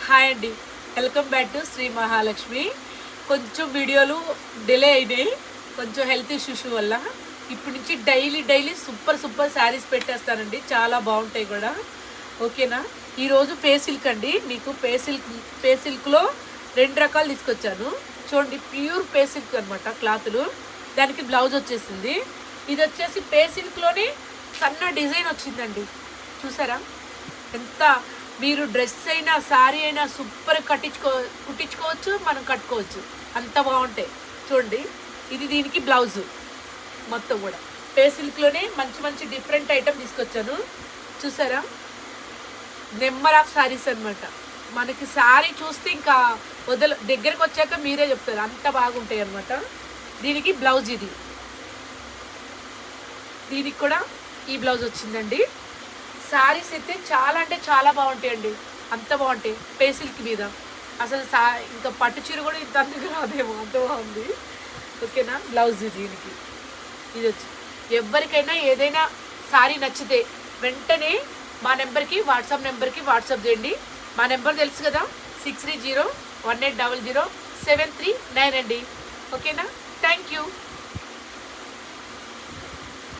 Hi అండి, welcome back to Shri Mahalakshmi. కొంచెం వీడియోలు డిలే అయినాయి, కొంచెం హెల్త్ ఇష్యూస్ వల్ల. ఇప్పటి నుంచి డైలీ సూపర్ శారీస్ పెట్టేస్తానండి, చాలా బాగుంటాయి కూడా. ఓకేనా. ఈరోజు పే సిల్క్ అండి, మీకు పే సిల్క్లో 2 రకాలు తీసుకొచ్చాను. చూడండి, ప్యూర్ పే సిల్క్ అనమాట క్లాతులు. దానికి బ్లౌజ్ వచ్చేసింది. ఇది వచ్చేసి పే సిల్క్లోనే సన్న డిజైన్ వచ్చిందండి, చూసారా ఎంత. మీరు డ్రెస్ అయినా శారీ అయినా సూపర్ కుట్టించుకోవచ్చు, మనం కట్టుకోవచ్చు, అంత బాగుంటాయి. చూడండి, ఇది దీనికి బ్లౌజు మొత్తం కూడా పే సిల్క్లోనే మంచి డిఫరెంట్ ఐటమ్ తీసుకొచ్చాను. చూసారా, నెంబర్ ఆఫ్ శారీస్ అనమాట. మనకి శారీ చూస్తే ఇంకా దగ్గరకు వచ్చాక మీరే చెప్తారు, అంత బాగుంటాయి అనమాట. దీనికి బ్లౌజ్ ఇది, దీనికి కూడా ఈ బ్లౌజ్ వచ్చిందండి. శారీస్ అయితే చాలా అంటే చాలా బాగుంటాయండి, అంత బాగుంటాయి పే సిల్క్ మీద. అసలు ఇంకా పట్టు చీర కూడా ఇంత అందుకు రాదేమో, అంత బాగుంది. ఓకేనా. బ్లౌజ్ దీనికి ఇది వచ్చి, ఎవరికైనా ఏదైనా శారీ నచ్చితే వెంటనే మా నెంబర్కి వాట్సాప్ చేయండి. మా నెంబర్ తెలుసు కదా, 6301800739 అండి. ఓకేనా. Thank you.